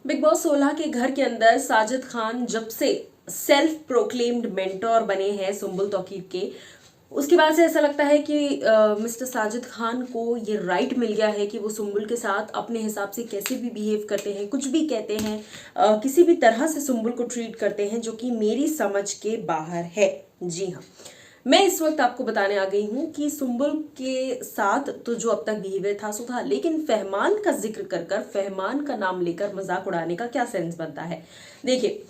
Big boss 16 के घर के अंदर साजिद खान जब से सेल्फ प्रोक्लेम्ड मेंटोर बने हैं सुम्बुल तौकीर के, उसके बाद से ऐसा लगता है कि मिस्टर साजिद खान को ये राइट मिल गया है कि वो सुम्बुल के साथ अपने हिसाब से कैसे भी बिहेव करते हैं, कुछ भी कहते हैं, किसी भी तरह से सुम्बुल को ट्रीट करते हैं, जो कि मेरी समझ के बाहर है। जी हाँ, मैं इस वक्त आपको बताने आ गई हूँ कि सुम्बुल के साथ तो जो अब तक बिहेवियर था सो था, लेकिन फहमान का जिक्र कर कर, फहमान का नाम लेकर मजाक उड़ाने का क्या सेंस बनता है। देखिए,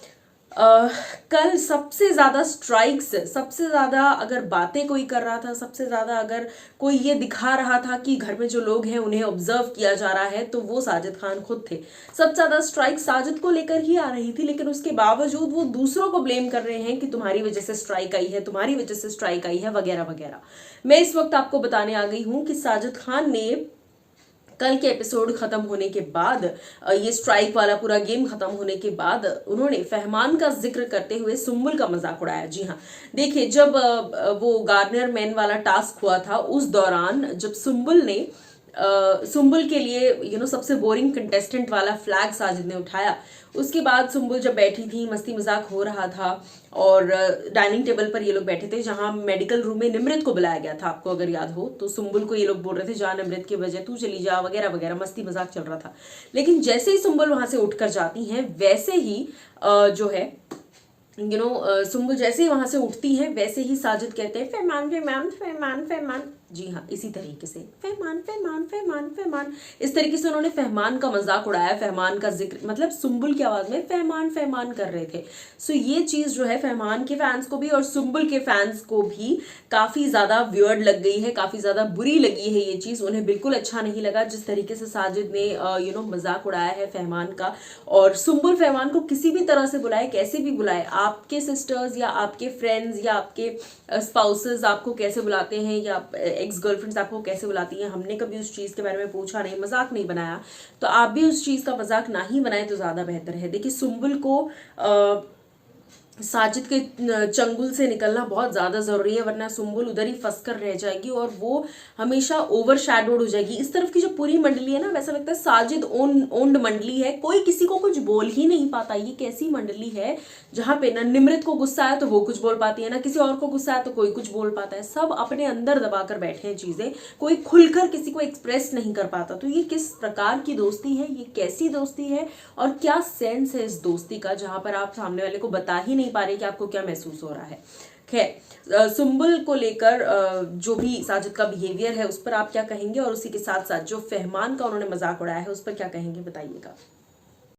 कल सबसे ज्यादा स्ट्राइक्स, सबसे ज्यादा अगर बातें कोई कर रहा था, सबसे ज्यादा अगर कोई ये दिखा रहा था कि घर में जो लोग हैं उन्हें ऑब्जर्व किया जा रहा है, तो वो साजिद खान खुद थे। सबसे ज्यादा स्ट्राइक साजिद को लेकर ही आ रही थी, लेकिन उसके बावजूद वो दूसरों को ब्लेम कर रहे हैं कि तुम्हारी वजह से स्ट्राइक आई है, तुम्हारी वजह से स्ट्राइक आई है, वगैरह वगैरह। मैं इस वक्त आपको बताने आ गई हूं कि साजिद खान ने कल के एपिसोड खत्म होने के बाद, ये स्ट्राइक वाला पूरा गेम खत्म होने के बाद, उन्होंने फहमान का जिक्र करते हुए सुम्बुल का मजाक उड़ाया। जी हाँ, देखिए, जब वो गार्नियर मैन वाला टास्क हुआ था, उस दौरान जब सुम्बुल ने सुम्बुल के लिए सबसे बोरिंग कंटेस्टेंट वाला फ्लैग साजिद ने उठाया, उसके बाद सुम्बुल जब बैठी थी, मस्ती मजाक हो रहा था और डाइनिंग टेबल पर ये लोग बैठे थे जहां मेडिकल रूम में निमृत को बुलाया गया था, आपको अगर याद हो तो सुम्बुल को ये लोग बोल रहे थे जा निमृत की वजह तू चली जा, वगैरह वगैरह, मस्ती मजाक चल रहा था। लेकिन जैसे ही सुम्बुल वहां से उठकर जाती हैं, वैसे ही जो है सुम्बुल जैसे ही वहां से उठती है, वैसे ही साजिद कहते हैं फहमान फहमान फहमान फहमान। जी हाँ, इसी तरीके से फहमान फहमान फहमान फहमान, इस तरीके से उन्होंने फहमान का मजाक उड़ाया, फहमान का जिक्र, मतलब सुम्बुल की आवाज में फहमान फहमान कर रहे थे। सो ये चीज जो है फहमान के फैंस को भी और सुम्बुल के फैंस को भी काफी ज्यादा वियर्ड लग गई है, काफी ज्यादा बुरी लगी है ये चीज। उन्हें बिल्कुल अच्छा नहीं लगा जिस तरीके से साजिद ने मजाक उड़ाया है फहमान का। और सुम्बुल फहमान को किसी भी तरह से बुलाए, कैसे भी बुलाए, आपके सिस्टर्स या आपके फ्रेंड्स या आपके स्पाउसेस आपको कैसे बुलाते हैं, या एक्स गर्लफ्रेंड्स आपको कैसे बुलाती हैं, हमने कभी उस चीज के बारे में पूछा नहीं, मजाक नहीं बनाया, तो आप भी उस चीज का मजाक ना ही बनाए तो ज्यादा बेहतर है। देखिए, सुम्बुल को साजिद के चंगुल से निकलना बहुत ज्यादा जरूरी है, वरना सुम्बुल उधर ही फंस कर रह जाएगी और वो हमेशा ओवर शैडोड हो जाएगी। इस तरफ की जो पूरी मंडली है ना, वैसा लगता है साजिद ओन्ड मंडली है, कोई किसी को कुछ बोल ही नहीं पाता। ये कैसी मंडली है जहां पे ना निमृत को गुस्सा आया तो वो कुछ बोल पाती है, ना किसी और को गुस्सा आया तो कोई कुछ बोल पाता है, सब अपने अंदर दबा कर बैठे हैं चीजें, कोई खुलकर किसी को एक्सप्रेस नहीं कर पाता। तो ये किस प्रकार की दोस्ती है, ये कैसी दोस्ती है और क्या सेंस है इस दोस्ती का, जहां पर आप सामने वाले को बता ही नहीं पा रहे कि आपको क्या महसूस हो रहा है। खैर, सुम्बुल को लेकर जो भी साजिद का बिहेवियर है उस पर आप क्या कहेंगे, और उसी के साथ साथ जो फहमान का उन्होंने मजाक उड़ाया है उस पर क्या कहेंगे, बताइएगा।